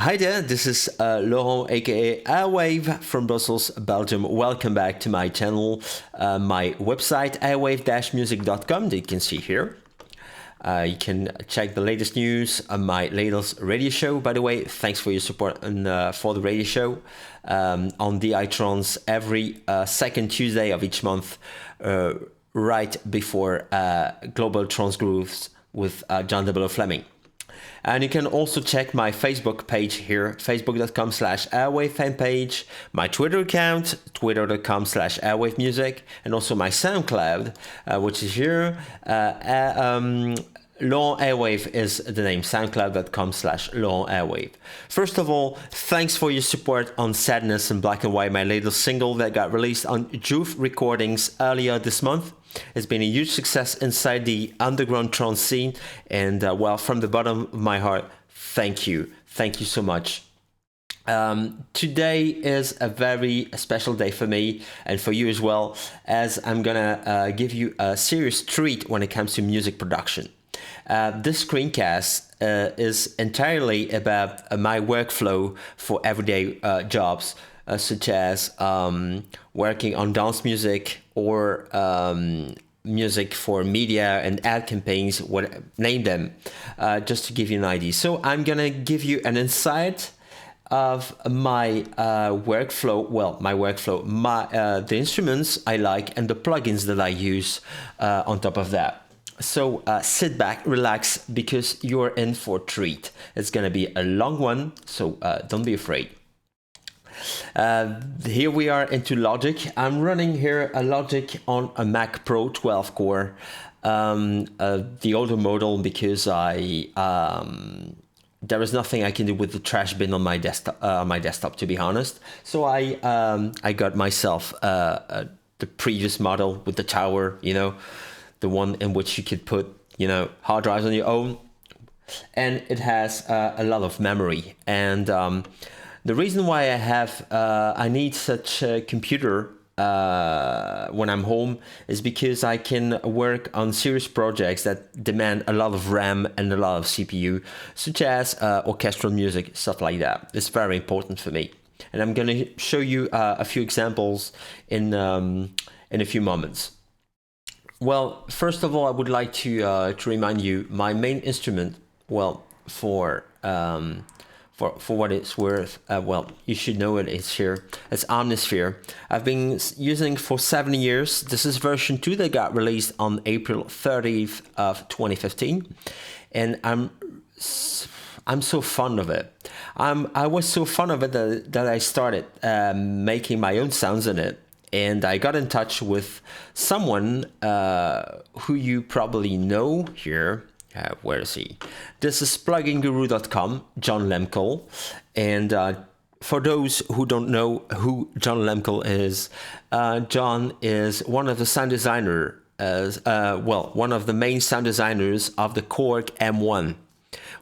Hi there, this is Laurent aka Airwave from Brussels, Belgium. Welcome back to my channel, my website airwave-music.com that you can see here. You can check the latest news on my latest radio show. By the way, thanks for your support for the radio show on the iTrons every second Tuesday of each month, right before Global Trance Grooves with John W. Fleming. And you can also check my Facebook page here, facebook.com/airwave fan page, my Twitter account, twitter.com/airwavemusic, and also my SoundCloud, which is here. Laurent Airwave is the name, soundcloud.com/Laurent Airwave. First of all, thanks for your support on Sadness in Black and White, my latest single that got released on Juve Recordings earlier this month. It's been a huge success inside the underground trance scene, and well, from the bottom of my heart, thank you. Thank you so much. Today is a very special day for me and for you as well, as I'm gonna give you a serious treat when it comes to music production. This screencast is entirely about my workflow for everyday jobs, such as working on dance music or music for media and ad campaigns, name them, just to give you an idea. So I'm gonna give you an insight of my workflow. Well, my workflow, the instruments I like and the plugins that I use on top of that. So sit back, relax, because you're in for a treat. It's gonna be a long one, so don't be afraid. Here we are into Logic. I'm running here a Logic on a Mac Pro 12 core, the older model, because there is nothing I can do with the trash bin on my desktop, to be honest. So I got myself the previous model with the tower, you know, the one in which you could put, you know, hard drives on your own, and it has a lot of memory. And the reason why I need such a computer when I'm home is because I can work on serious projects that demand a lot of RAM and a lot of CPU, such as orchestral music, stuff like that. It's very important for me, and I'm going to show you a few examples in a few moments. Well, first of all, I would like to remind you my main instrument. Well, for what it's worth, well, you should know it. It's here. It's Omnisphere. I've been using for 7 years. This is version 2 that got released on April 30th of 2015, and I'm so fond of it. I was so fond of it that I started making my own sounds in it, and I got in touch with someone who you probably know here. Where is he? This is pluginguru.com, John Lemkel. And for those who don't know who John Lemkel is, John is one of the sound designers, one of the main sound designers of the Korg M1,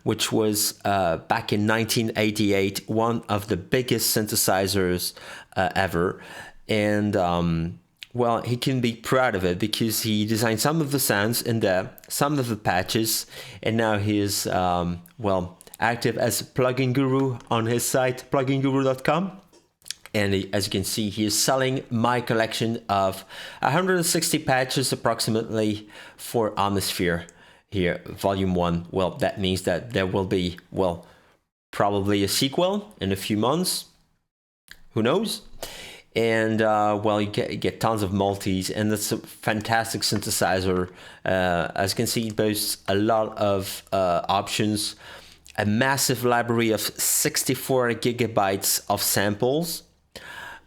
which was back in 1988, one of the biggest synthesizers ever. And well, he can be proud of it because he designed some of the sounds in there, some of the patches, and now he's, active as plugin guru on his site, pluginguru.com. And as you can see, he is selling my collection of 160 patches approximately for Omnisphere here, volume 1. Well, that means that there will be, well, probably a sequel in a few months. Who knows? And well, you get tons of multis, and it's a fantastic synthesizer. As you can see, it boasts a lot of options, a massive library of 64 gigabytes of samples.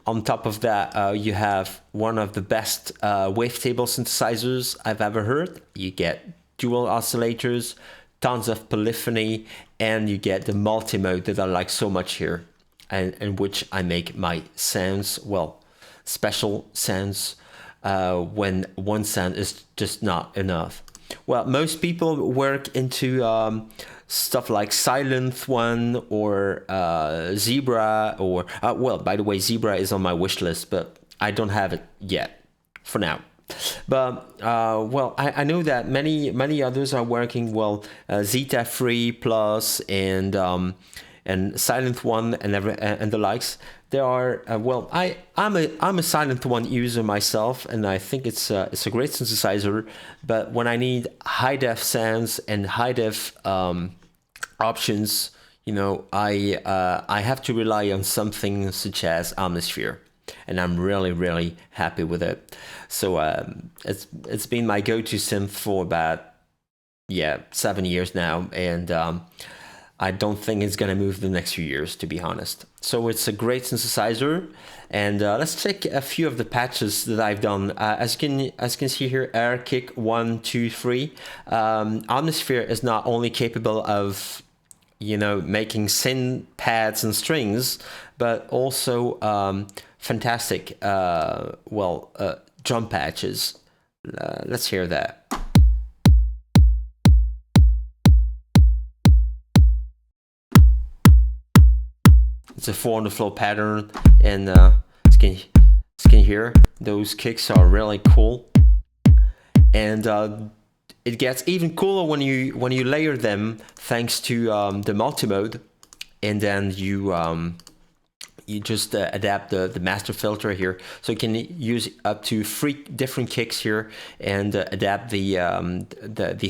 On top of that, you have one of the best wavetable synthesizers I've ever heard. You get dual oscillators, tons of polyphony, and you get the multi-mode that I like so much here. And in which I make my sounds, well, special sounds, when one sound is just not enough. Well, most people work into stuff like Silent One or Zebra, or well, by the way, Zebra is on my wish list, but I don't have it yet for now. But well, I know that many others are working, well, Zeta 3 Plus and and Silent One and the likes. There are well, I'm a Silent One user myself, and I think it's a great synthesizer. But when I need high def sounds and high def options, I have to rely on something such as Omnisphere, and I'm really happy with it. So it's been my go-to synth for about 7 years now, and I don't think it's gonna move the next few years, to be honest. So it's a great synthesizer, and let's check a few of the patches that I've done. As you can see here, air kick 1, 2, 3. Omnisphere is not only capable of making synth pads and strings, but also fantastic drum patches. Let's hear that. It's a 4 on the floor pattern, and as you can hear, those kicks are really cool, and it gets even cooler when you layer them, thanks to the multi-mode, and then you just adapt the master filter here, so you can use up to 3 different kicks here, and adapt the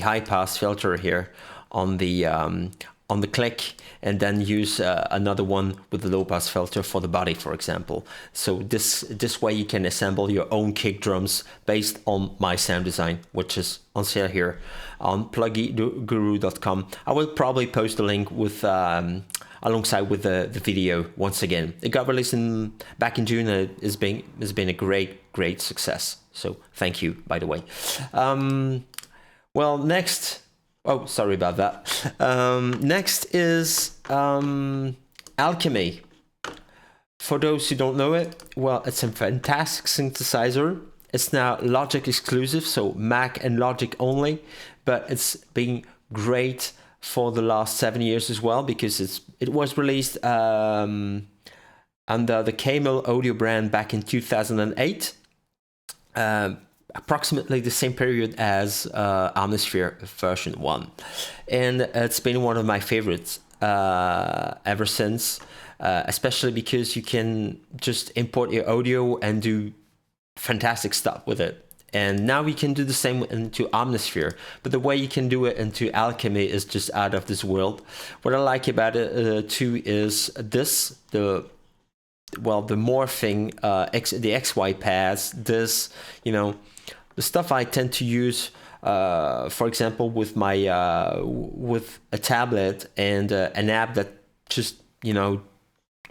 high pass filter here on the click, and then use another one with the low pass filter for the body, for example. So this way you can assemble your own kick drums based on my sound design, which is on sale here on plugguru.com. I will probably post a link with alongside with the video once again. It got released back in June. It's been a great success. So thank you, by the way. Well, next. Oh, sorry about that. Next is Alchemy. For those who don't know it, well, it's a fantastic synthesizer. It's now Logic exclusive, so Mac and Logic only, but it's been great for the last 7 years as well, because it was released under the Camel Audio brand back in 2008. Approximately the same period as Omnisphere version 1, and it's been one of my favorites ever since, especially because you can just import your audio and do fantastic stuff with it. And now we can do the same into Omnisphere, but the way you can do it into Alchemy is just out of this world. What I like about it too is the morphing, the XY pads, the stuff I tend to use, for example, with my with a tablet and an app that just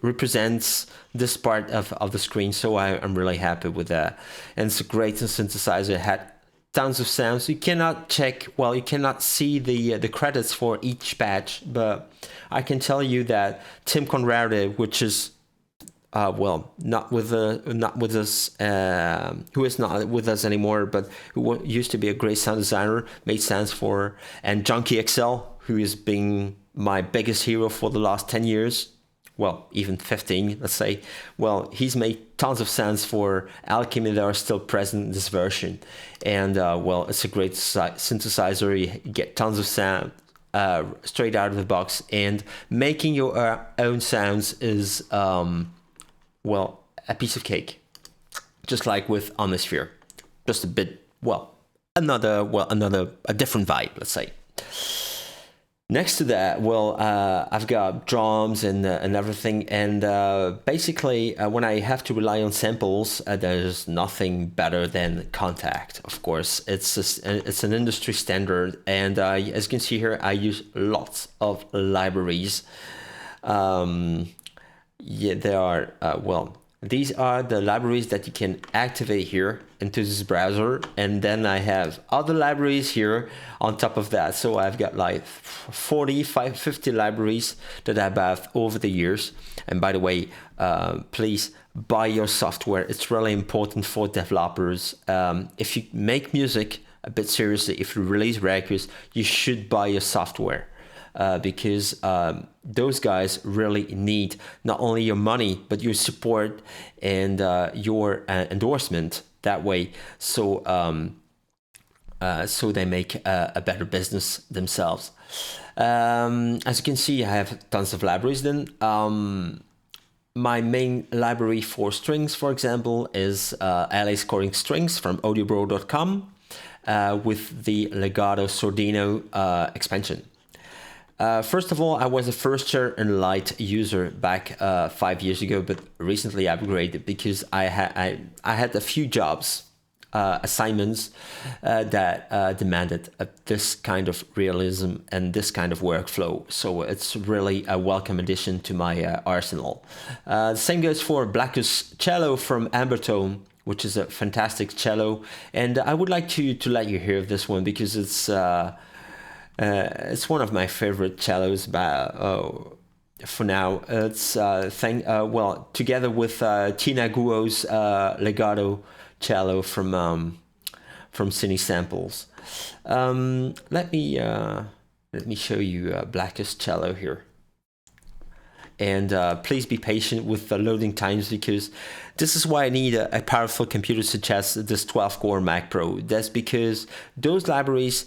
represents this part of the screen. So I'm really happy with that, and it's a great synthesizer. It had tons of sounds. You cannot see the credits for each patch, but I can tell you that Tim Conrade, which is not with us, who is not with us anymore, but who used to be a great sound designer, made sounds for, and Junkie XL, who has been my biggest hero for the last 10 years, well, even 15, let's say. Well, he's made tons of sounds for Alchemy that are still present in this version, and it's a great synthesizer. You get tons of sound straight out of the box, and making your own sounds is a piece of cake, just like with Omnisphere, just a bit, a different vibe, let's say. Next to that, I've got drums and everything, and basically, when I have to rely on samples, there's nothing better than Kontakt. Of course, it's an industry standard, and as you can see here, I use lots of libraries. There are, these are the libraries that you can activate here into this browser, and then I have other libraries here on top of that. So I've got like 50 libraries that I bought over the years. And by the way, please buy your software. It's really important for developers. If you make music a bit seriously, if you release records, you should buy your software. Because those guys really need not only your money, but your support and your endorsement that way. So so they make a better business themselves. As you can see, I have tons of libraries then. My main library for strings, for example, is LA Scoring Strings from audiobro.com with the Legato Sordino expansion. First of all, I was a first chair and light user back 5 years ago, but recently I upgraded because I had a few jobs, assignments that demanded this kind of realism and this kind of workflow. So it's really a welcome addition to my arsenal. The same goes for Blackus Cello from Ambertone, which is a fantastic cello. And I would like to let you hear this one because it's one of my favorite cellos for now. It's together with Tina Guo's Legato cello from Cine Samples. Let me show you Blackus cello here. And please be patient with the loading times because this is why I need a powerful computer such as this 12-core Mac Pro. That's because those libraries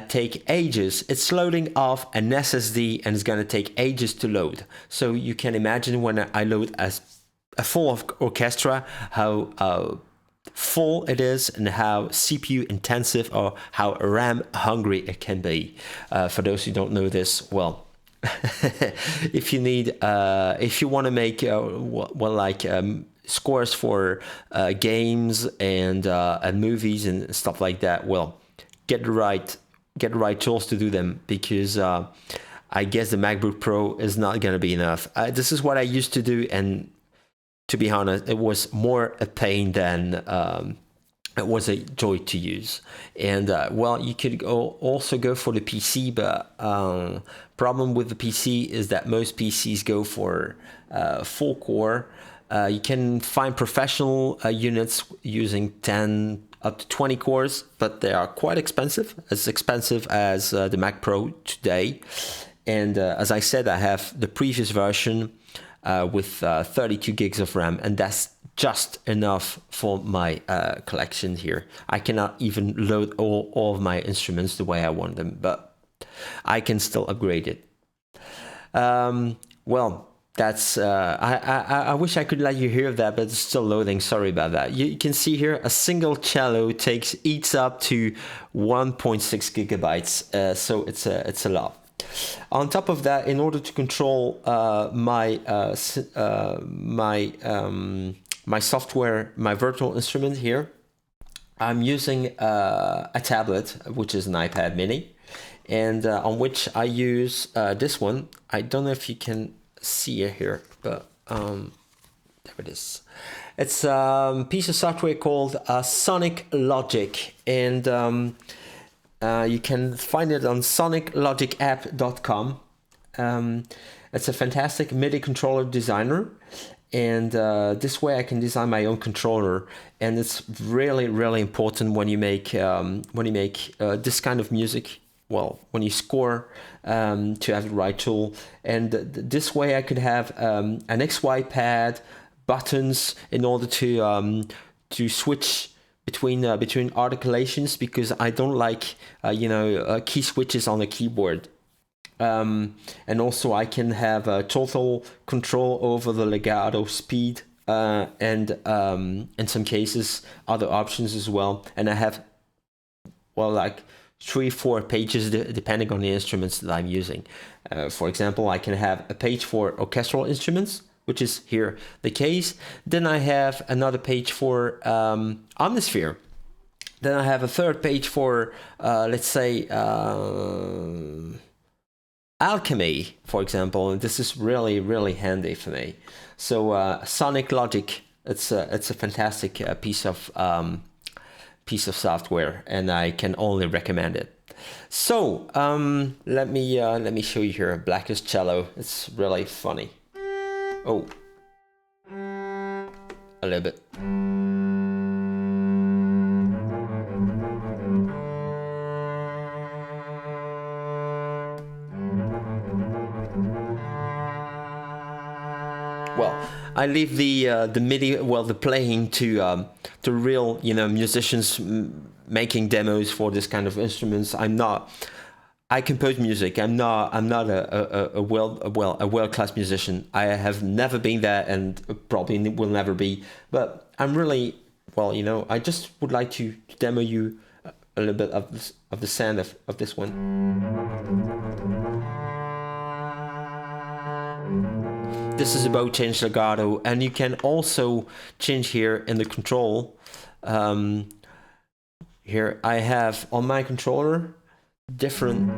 take ages. It's loading off an SSD and it's going to take ages to load. So you can imagine when I load a full orchestra, how full it is and how CPU intensive or how RAM hungry it can be. For those who don't know this, well, if you want to make scores for games and movies and stuff like that, well, get the right tools to do them because I guess the MacBook Pro is not going to be enough. This is what I used to do, and to be honest, it was more a pain than it was a joy to use. And you could also go for the PC, but problem with the PC is that most PCs go for full core. You can find professional units using 10 up to 20 cores, but they are quite expensive, as expensive as the Mac Pro today. And as I said, I have the previous version with 32 gigs of RAM, and that's just enough for my collection here. I cannot even load all of my instruments the way I want them, but I can still upgrade it. That's I wish I could let you hear that, but it's still loading. Sorry about that. You can see here a single cello eats up to 1.6 gigabytes, so it's a lot. On top of that, in order to control my software, my virtual instrument here, I'm using a tablet, which is an iPad Mini, and on which I use this one. I don't know if you can see it here, but there it is. It's a piece of software called Sonic Logic, and you can find it on soniclogicapp.com. It's a fantastic MIDI controller designer, and this way I can design my own controller. And it's really, really important when you make this kind of music. Well, when you score, to have the right tool. And this way I could have an XY pad, buttons in order to switch between articulations, because I don't like key switches on the keyboard. And also I can have total control over the legato speed and in some cases other options as well. And I have 3-4 pages depending on the instruments that I'm using. For example, I can have a page for orchestral instruments, which is here the case. Then I have another page for Omnisphere. Then I have a third page for, let's say, Alchemy, for example. And this is really, really handy for me. So Sonic Logic, it's a fantastic piece of software, and I can only recommend it. So let me show you here Blackus Cello. It's really funny. Oh, a little bit. well, I leave the MIDI, well, the playing to real, you know, musicians making demos for this kind of instruments. I compose music. I'm not a world-class musician. I have never been there and probably will never be. But I'm really, well, you know, I just would like to demo you a little bit of the sound of this one. This is a bow change legato, and you can also change here in the control. Here I have on my controller different.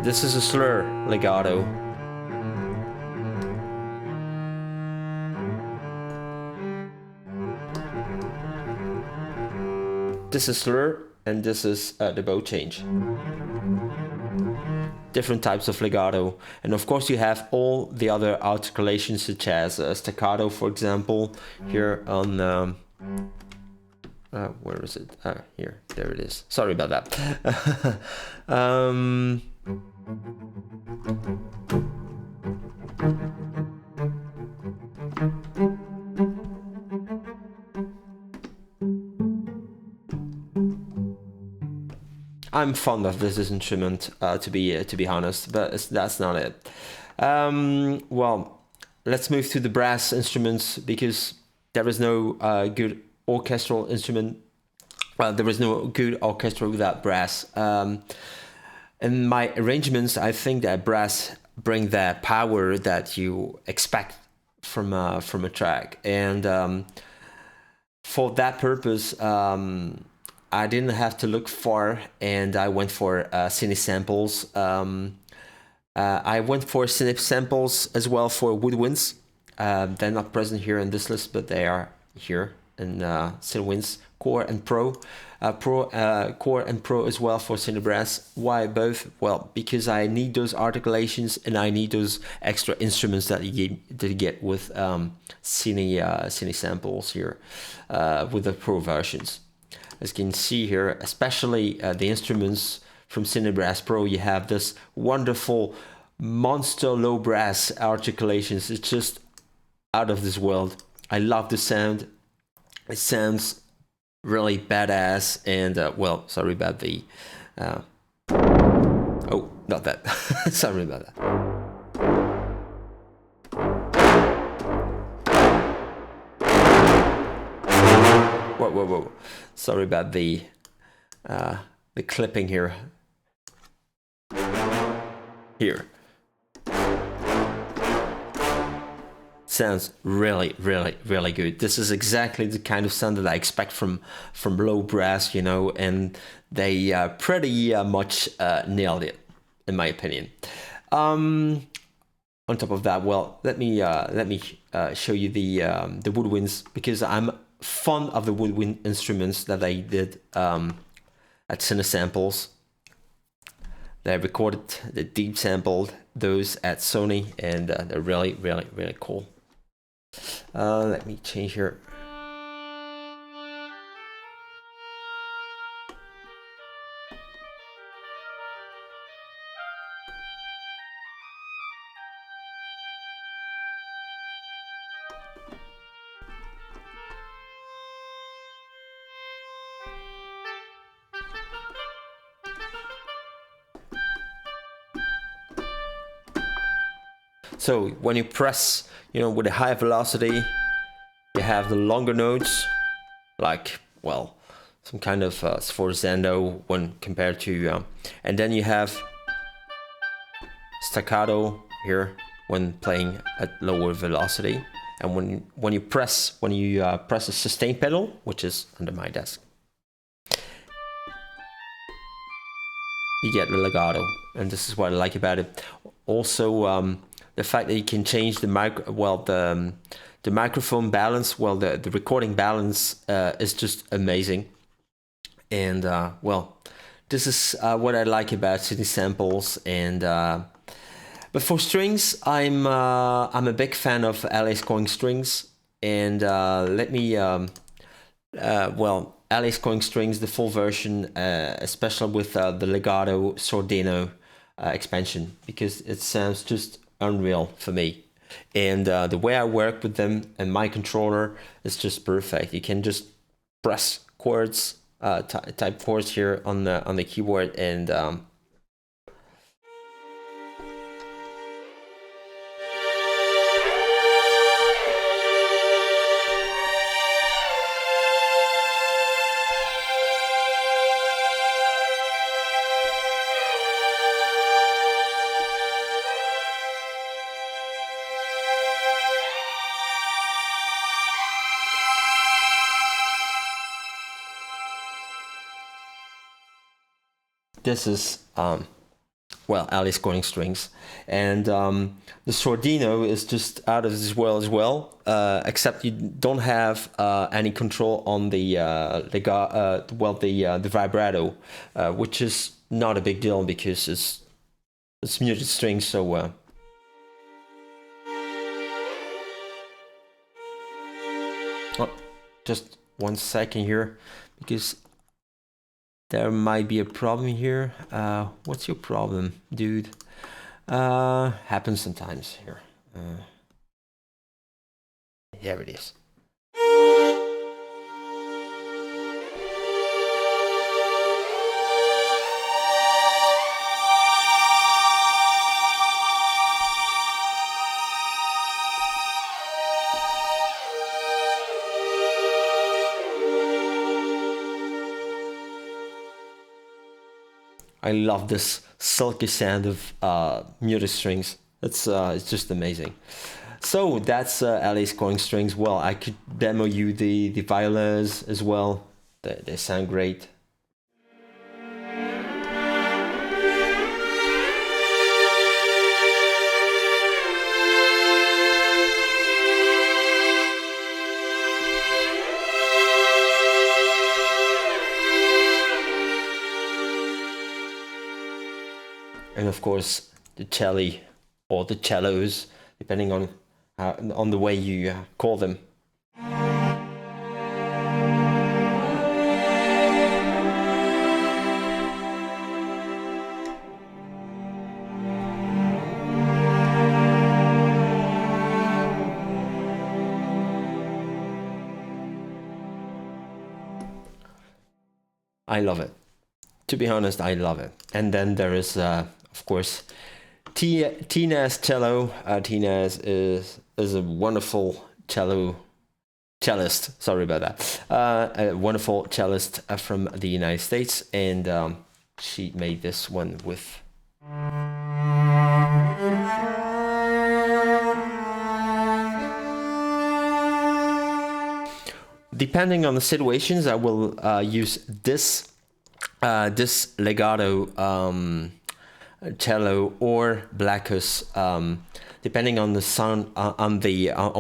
This is a slur legato. This is slur, and this is the bow change. Different types of legato, and of course you have all the other articulations such as staccato, for example, here on where is it? Here, there it is. Sorry about that. I'm fond of this instrument, to be honest, but that's not it. Well, let's move to the brass instruments, because there is no good orchestral instrument. There is no good orchestra without brass. In my arrangements, I think that brass bring that power that you expect from a track, and for that purpose, I didn't have to look far, and I went for synth samples. I went for synth samples as well for woodwinds. They're not present here in this list, but they are here in Synthwinds Core and Pro. Core and Pro as well for synth brass. Why both? Well, because I need those articulations and I need those extra instruments that you get with synth samples here with the Pro versions. As you can see here, especially the instruments from Synth Brass Pro, you have this wonderful monster low brass articulations. It's just out of this world. I love the sound. It sounds really badass, and well, sorry about the oh, not that. Sorry about that. Whoa. Sorry about the clipping here. Here. Sounds really good. This is exactly the kind of sound that I expect from low brass, you know, and they pretty much nailed it, in my opinion. On top of that, well, let me show you the woodwinds, because I'm fond of the woodwind instruments that I did at Synth Samples. They recorded, they deep sampled those at Sony, and they're really cool. Let me change here. So when you press, you know, with a high velocity, you have the longer notes, like, well, some kind of sforzando when compared to, and then you have staccato here when playing at lower velocity, and when you press the sustain pedal, which is under my desk, you get the legato, and this is what I like about it. Also, the fact that you can change the the microphone balance, well, the recording balance is just amazing. And well, this is what I like about synth samples. And but for strings, I'm a big fan of Alice Coing strings. And let me well, Alice Coing strings, the full version, especially with the legato Sordino expansion, because it sounds just unreal for me. And the way I work with them and my controller is just perfect. You can just press chords, type chords here on the keyboard, and this is well, Alice Corning strings, and the Sordino is just out of this world as well. Except you don't have any control on the the vibrato, which is not a big deal because it's muted strings. So oh, just 1 second here, because there might be a problem here. What's your problem, dude? Happens sometimes here. Here it is. I love this silky sound of muted strings. It's just amazing. So that's Alice Corning strings. Well, I could demo you the violins as well. They sound great. And of course, the cello or the cellos, depending on the way you call them. I love it. To be honest, I love it. And then there is, of course, Tina's cello. Tina's is a wonderful cellist. Sorry about that. A wonderful cellist from the United States, and she made this one with. Depending on the situations, I will use this legato cello or Blackus, depending on the sound, on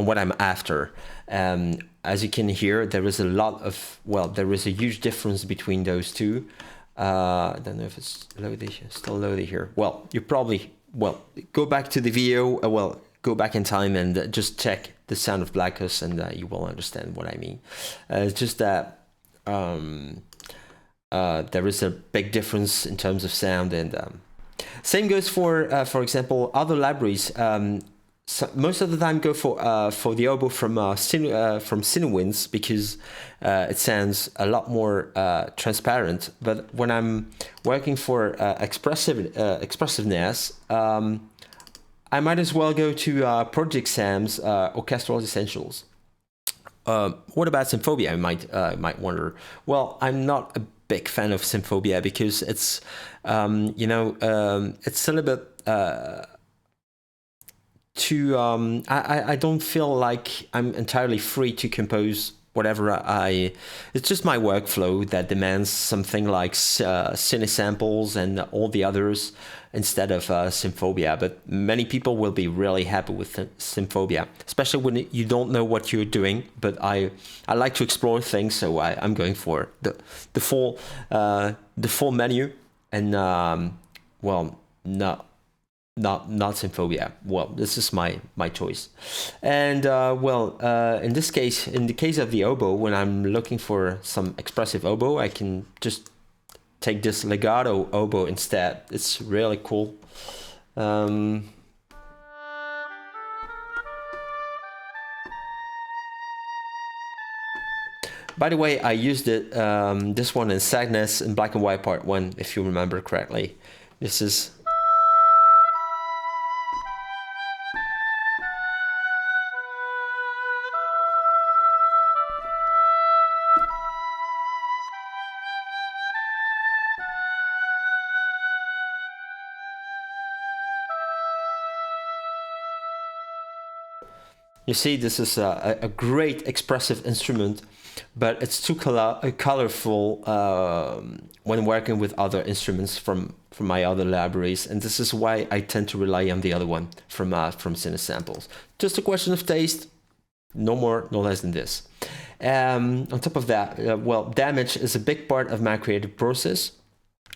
what I'm after. As you can hear, there is there is a huge difference between those two. I don't know if it's loaded, still loaded here. Well, you probably go back to the video. Go back in time and just check the sound of Blackus, and you will understand what I mean. It's just that there is a big difference in terms of sound, and same goes for example, other libraries. So most of the time, go for the oboe from Cinewinds, because it sounds a lot more transparent. But when I'm working for expressiveness, I might as well go to Project Sam's Orchestral Essentials. What about Symphobia? I might wonder. Well, I'm not a big fan of Symphobia because it's it's a little bit too. I don't feel like I'm entirely free to compose whatever it's just my workflow that demands something like cine samples and all the others instead of Symphobia. But many people will be really happy with Symphobia, especially when you don't know what you're doing. But I like to explore things, so I'm going for the full menu, and not Symphobia. Well, this is my choice. And in this case, in the case of the oboe, when I'm looking for some expressive oboe, I can just take this legato oboe instead. It's really cool. By the way, I used it this one in Sadness in Black and White Part 1, if you remember correctly. This is... You see, this is a great expressive instrument, but it's too colorful when working with other instruments from my other libraries, and this is why I tend to rely on the other one from Cinesamples. Just a question of taste, no more, no less than this. On top of that, well, damage is a big part of my creative process.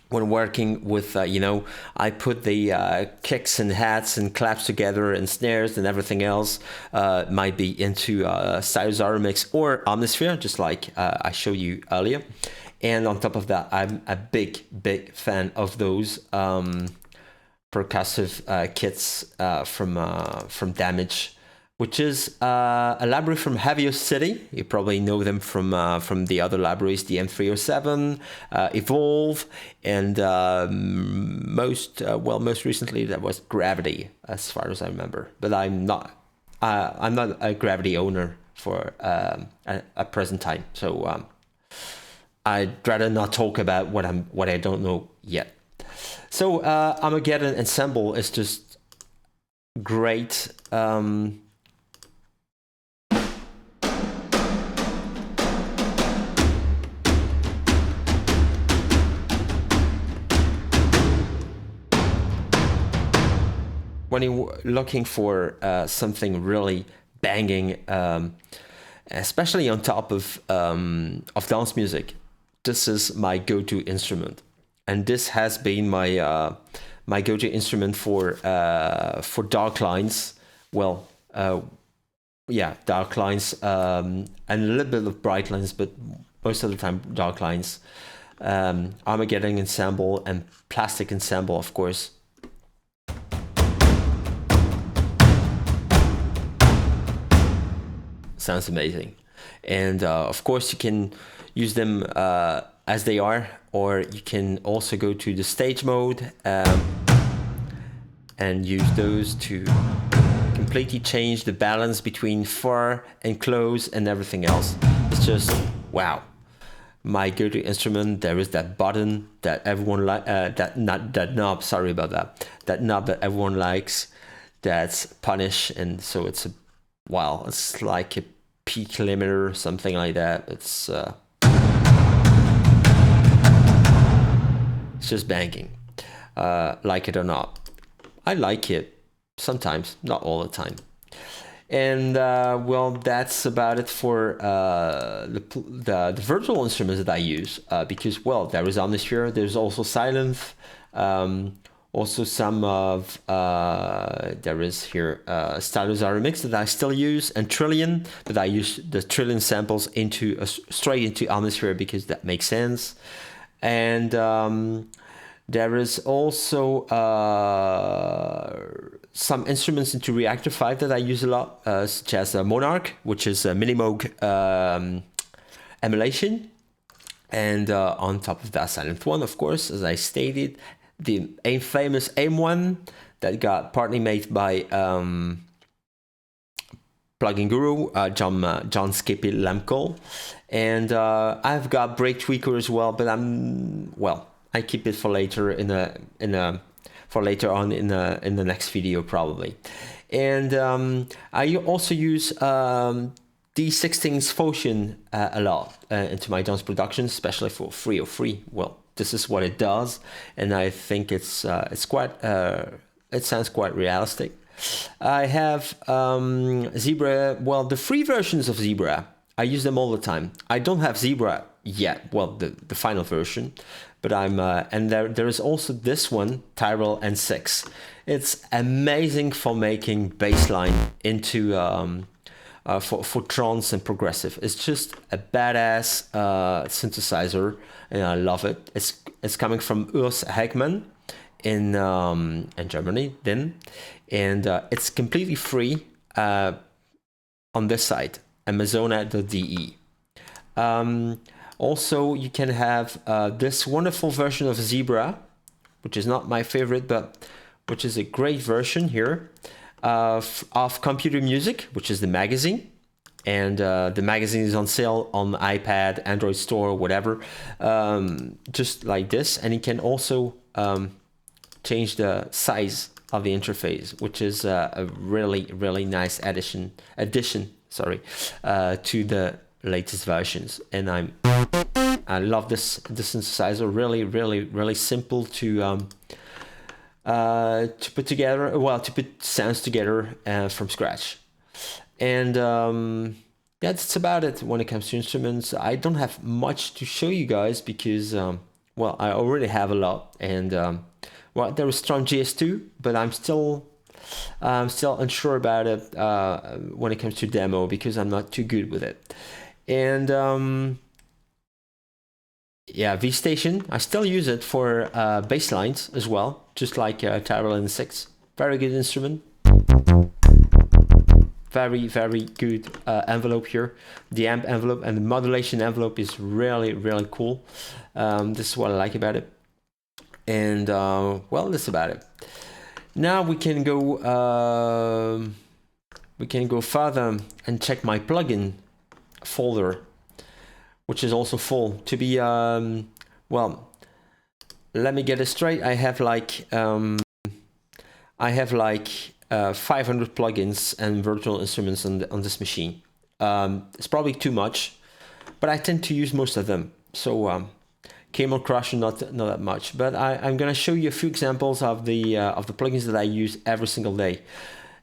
When working with, I put the kicks and hats and claps together and snares and everything else might be into Synthesizer Mix or Omnisphere, just like I showed you earlier. And on top of that, I'm a big fan of those percussive kits from Damage, which is a library from Heavy City. You probably know them from the other libraries, the M307, Evolve, and most recently that was Gravity, as far as I remember. But I'm not a Gravity owner for a present time, so I'd rather not talk about what I don't know yet. So Armageddon Ensemble is just great. When you're looking for something really banging, especially on top of dance music, this is my go-to instrument, and this has been my my go-to instrument for dark lines. Well, dark lines and a little bit of bright lines, but most of the time dark lines. Armageddon Ensemble and Plastic Ensemble, of course. Sounds amazing. And of course you can use them as they are, or you can also go to the stage mode and use those to completely change the balance between far and close and everything else. It's just wow. My go-to instrument. There is that button that everyone that knob, sorry about that, that knob that everyone likes, that's punish, and so it's it's like a peak limiter, something like that. It's just banging, like it or not. I like it sometimes, not all the time. And well, that's about it for the virtual instruments that I use, because well, there is Omnisphere, there's also Silence, also some of there is here Stylosaur Mix that I still use, and Trillion, but I use the Trillion samples into straight into Omnisphere because that makes sense. And there is also some instruments into Reactor 5 that I use a lot, such as Monarch, which is a Minimoog emulation. And on top of that, Silent One, of course, as I stated, the famous AIM-1 that got partly made by plugin guru John Skippy Lemko. And I've got Break Tweaker as well, but I keep it for later for later on in the next video probably. And I also use D16's Fusion a lot into my dance production, especially for 303. Well, this is what it does, and I think it's quite it sounds quite realistic. I have Zebra. Well, the free versions of Zebra, I use them all the time. I don't have Zebra yet. Well, the final version, but I'm and there is also this one, Tyrell N6. It's amazing for making bassline into for trance and progressive. It's just a badass synthesizer, and I love it. It's coming from Urs Hegman in Germany, then, and it's completely free on this site, amazona.de. Also, you can have this wonderful version of Zebra, which is not my favorite, but which is a great version here of Computer Music, which is the magazine. And the magazine is on sale on iPad, Android Store, whatever, just like this. And you can also change the size of the interface, which is a really nice addition, to the latest versions. And I love this synthesizer. Really simple to put together. Well, to put sounds together from scratch. And yeah, that's about it when it comes to instruments. I don't have much to show you guys because well, I already have a lot. And well, there is Strong GS2, but I'm still unsure about it when it comes to demo because I'm not too good with it. And yeah, V-Station, I still use it for bass lines as well, just like Tyrell 6. Very good instrument. Very good envelope here. The amp envelope and the modulation envelope is really cool. This is what I like about it. And well, that's about it. Now we can go further and check my plugin folder, which is also full. To be well, let me get it straight. I have like 500 plugins and virtual instruments on this machine. It's probably too much, but I tend to use most of them. So Camel Crush, not that much. But I'm gonna show you a few examples of the plugins that I use every single day.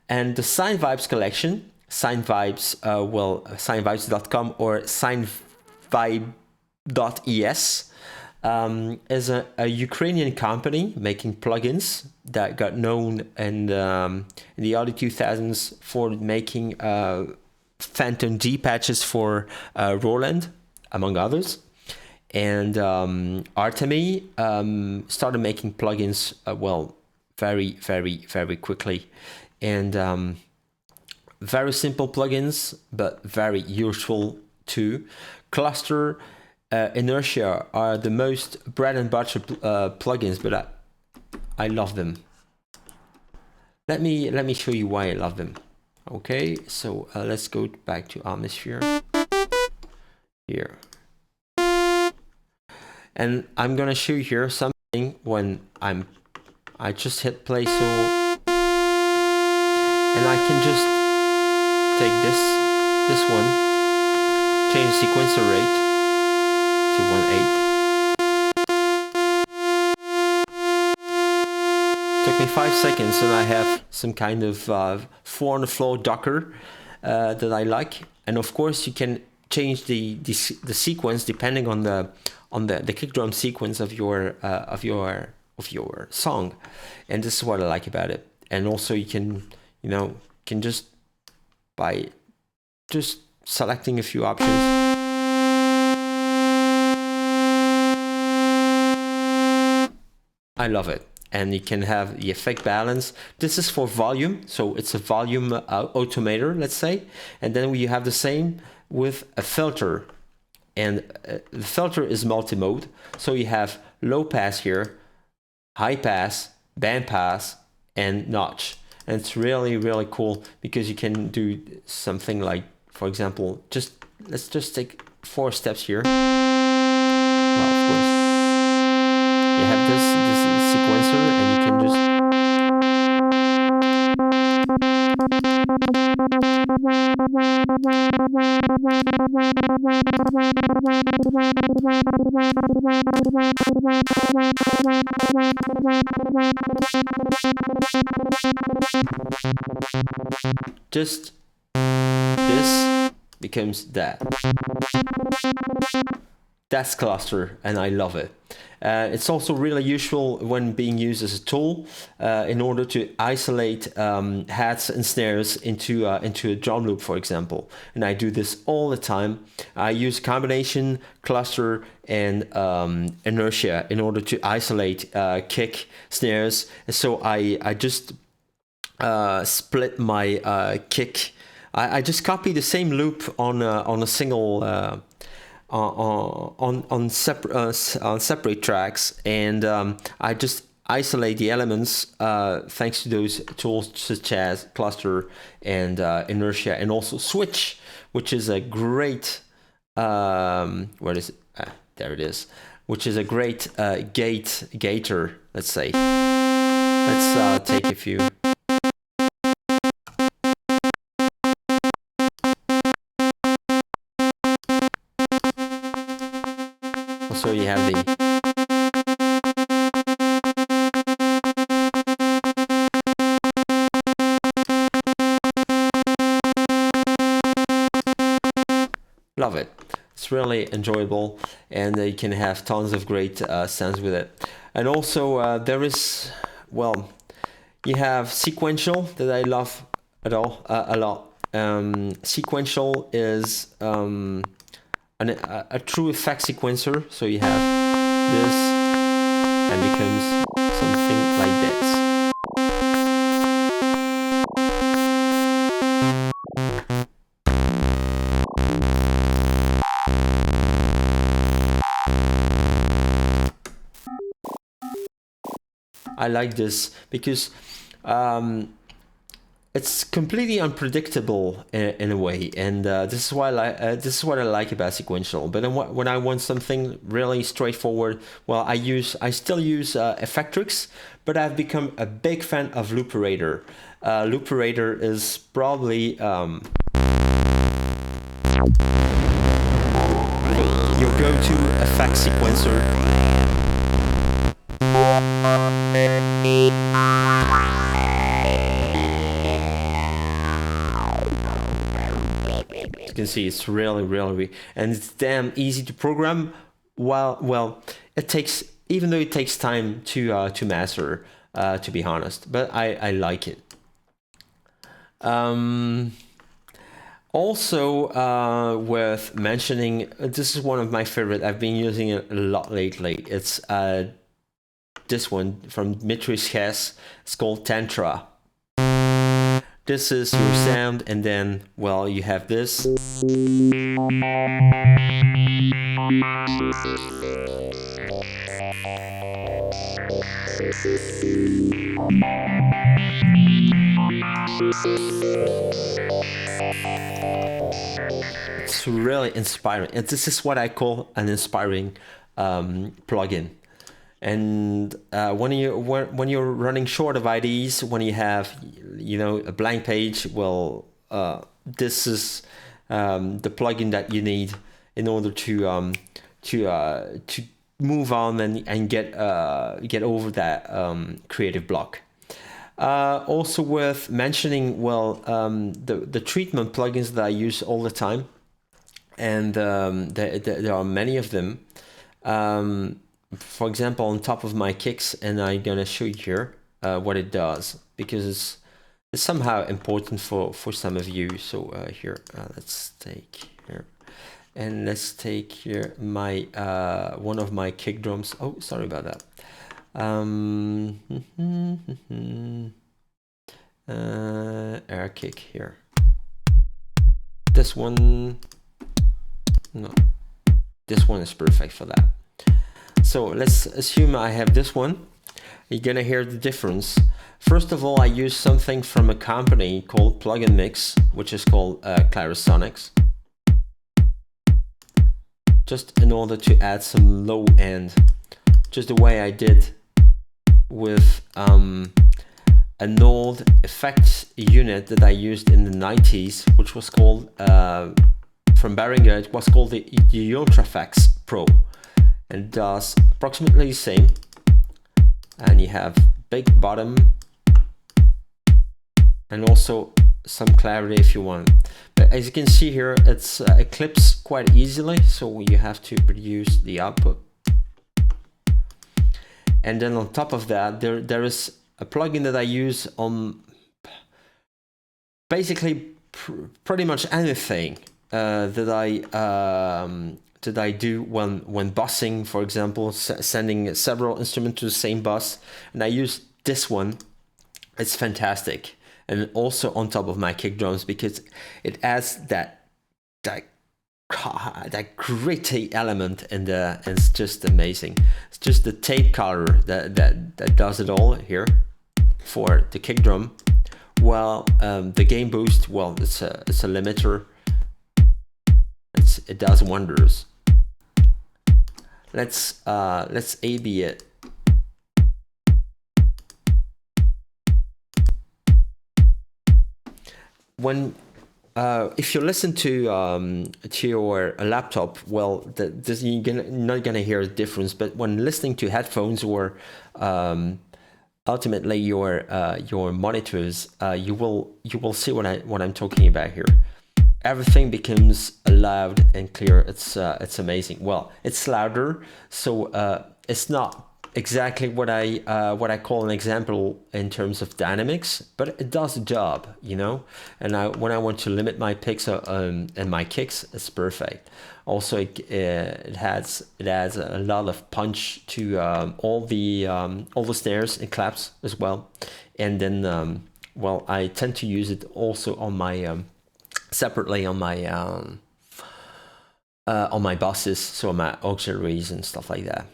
And the Sine Vibes collection, Sine Vibes, sinevibes.com or sinevibe.es. Is a Ukrainian company making plugins that got known in the early 2000s for making Phantom D patches for Roland, among others. And Alchemy started making plugins well very quickly, and very simple plugins, but very useful too. Cluster, Inertia are the most bread and butter plugins, but I love them. Let me show you why I love them. Okay, so let's go back to Omnisphere here, and I'm gonna show you here something when I just hit play, so and I can just take this one, change the sequencer rate to 1/8. Took me 5 seconds, and I have some kind of 4 on the floor Docker that I like. And of course, you can change the sequence depending on the kick drum sequence of your song, and this is what I like about it. And also, you can just by just selecting a few options. I love it. And you can have the effect balance. This is for volume, so it's a volume automator, let's say. And then you have the same with a filter. And the filter is multi-mode. So you have low pass here, high pass, band pass, and notch. And it's really cool because you can do something like, for example, let's just take 4 steps here. Well, of course, you have this sequencer, and you can just this becomes that. That's cluster, and I love it. It's also really useful when being used as a tool in order to isolate hats and snares into a drum loop, for example. And I do this all the time. I use combination, cluster, and inertia in order to isolate kick, snares. So I just split my kick. I just copy the same loop on a single on separate tracks, and I just isolate the elements thanks to those tools such as cluster and inertia, and also switch, which is a great where is it? There it is, which is a great gator, let's say. Let's take a few. So you have the love it. It's really enjoyable, and you can have tons of great sounds with it. And also there is, well, you have sequential that I love a lot. Sequential is a true effect sequencer. So you have this and becomes something like this. I like this because it's completely unpredictable in a way, and this is why this is what I like about sequential. But then when I want something really straightforward, well, I still use Effectrix, but I've become a big fan of Looperator. Looperator is probably your go-to effect sequencer. You can see it's really, and it's damn easy to program. Well, it takes, even though it takes time to master, to be honest, but I like it. Also worth mentioning, this is one of my favorite. I've been using it a lot lately. It's this one from Dmitri's Hess. It's called Tantra. This is your sound, and then, well, you have this. It's really inspiring, and this is what I call an inspiring plugin. And when you're running short of IDs, when you have, you know, a blank page, well, this is the plugin that you need in order to move on and get over that creative block. Also worth mentioning, well, the treatment plugins that I use all the time, and there are many of them. For example, on top of my kicks, and I'm gonna show you here what it does, because it's somehow important for some of you. So here, let's take here, and let's take here my one of my kick drums. Oh, sorry about that. Air kick here. This one, no, this one is perfect for that. So let's assume I have this one. You're gonna hear the difference. First of all, I use something from a company called Plugin Mix, which is called Clarisonics, just in order to add some low end, just the way I did with an old effects unit that I used in the 90s, which was called, from Behringer, it was called the Ultrafx Pro. And does approximately the same, and you have big bottom and also some clarity if you want. But as you can see here, it's eclipsed quite easily, so you have to reduce the output. And then on top of that, there is a plugin that I use on basically pretty much anything that I do when bussing, for example, sending several instruments to the same bus, and I use this one. It's fantastic, and also on top of my kick drums, because it adds that that gritty element, and it's just amazing. It's just the tape color that does it all here for the kick drum. Well, the gain boost, well, it's a limiter. It does wonders. Let's A/B it. When if you listen to your laptop, well, you're not gonna hear the difference. But when listening to headphones or ultimately your monitors, you will see what I'm talking about here. Everything becomes loud and clear. It's amazing. Well, it's louder, so it's not exactly what I call an example in terms of dynamics, but it does the job, you know. And when I want to limit my picks and my kicks, it's perfect. Also, it adds a lot of punch to all the snares and claps as well. And then well, I tend to use it also on my separately on my bosses, so my auxiliaries and stuff like that.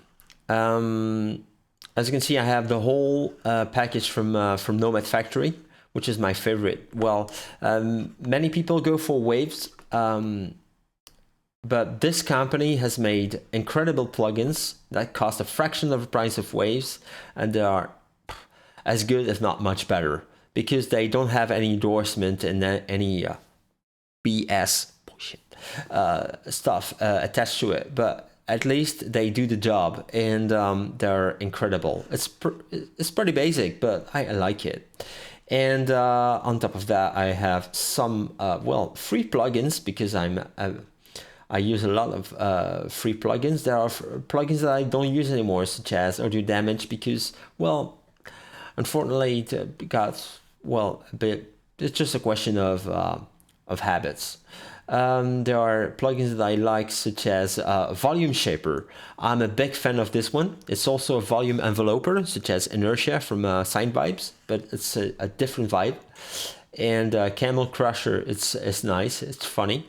As you can see, I have the whole package from Nomad Factory, which is my favorite. Well, many people go for Waves, but this company has made incredible plugins that cost a fraction of the price of Waves, and they are as good, if not much better, because they don't have any endorsement and any BS bullshit stuff attached to it, but at least they do the job, and they're incredible. It's pretty basic, but I like it. And on top of that, I have some well, free plugins, because I use a lot of free plugins. There are plugins that I don't use anymore, such as Audio Damage, because, well, unfortunately, it got, well, a bit. It's just a question of habits. There are plugins that I like, such as Volume Shaper. I'm a big fan of this one. It's also a volume enveloper, such as Inertia from Sine Vibes, but it's a different vibe. And Camel Crusher, it's nice, it's funny.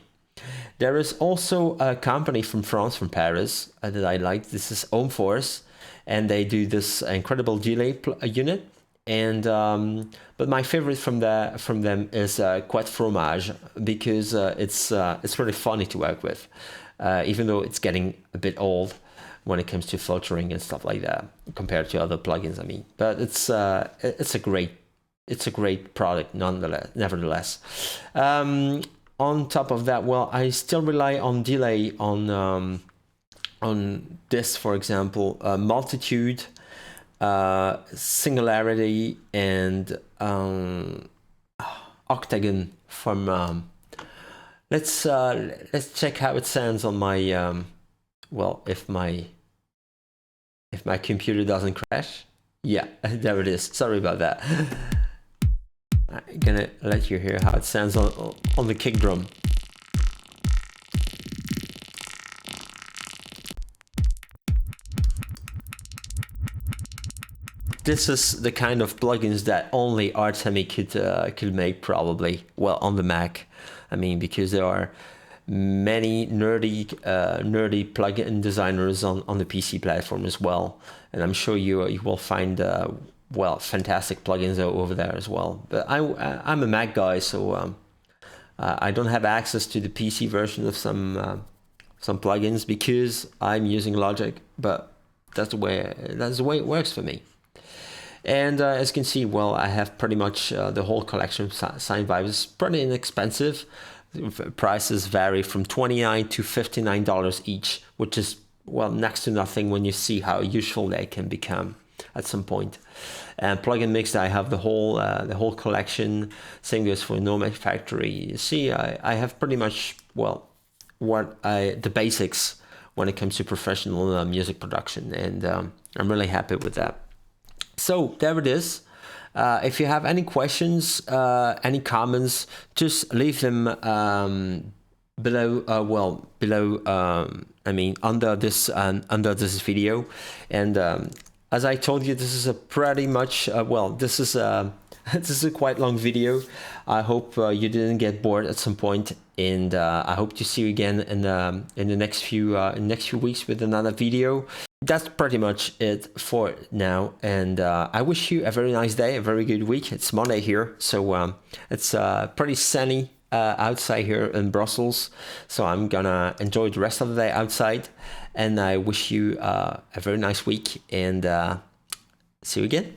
There is also a company from France, from Paris, that I like. This is Omforce, and they do this incredible delay unit. And but my favorite from them is Quat Fromage, because it's really funny to work with, even though it's getting a bit old when it comes to filtering and stuff like that compared to other plugins. I mean, but it's a great product nevertheless. On top of that, well, I still rely on delay on this, for example, Multitude, Singularity, and Octagon from let's check how it sounds on my well, if my computer doesn't crash. Yeah, there it is. Sorry about that. I'm gonna let you hear how it sounds on the kick drum. This is the kind of plugins that only Alchemy could make, probably. Well, on the Mac, I mean, because there are many nerdy plugin designers on the PC platform as well, and I'm sure you will find well, fantastic plugins over there as well. But I'm a Mac guy, so I don't have access to the PC version of some plugins because I'm using Logic. But that's the way it works for me. And as you can see, well, I have pretty much the whole collection of Sine Vibes. It's pretty inexpensive. Prices vary from $29 to $59 each, which is, well, next to nothing when you see how useful they can become at some point. And Plugin Mix, I have the whole collection. Same goes for Nomad Factory. You see, I have pretty much, well, the basics when it comes to professional music production, and I'm really happy with that. So there it is. If you have any questions, any comments, just leave them below. I mean, under this video, and as I told you, this is a pretty much well, this is a this is a quite long video. I hope you didn't get bored at some point, and I hope to see you again in the next few weeks with another video. That's pretty much it for now, and I wish you a very nice day, a very good week. It's Monday here, so it's pretty sunny outside here in Brussels, so I'm gonna enjoy the rest of the day outside, and I wish you a very nice week, and see you again.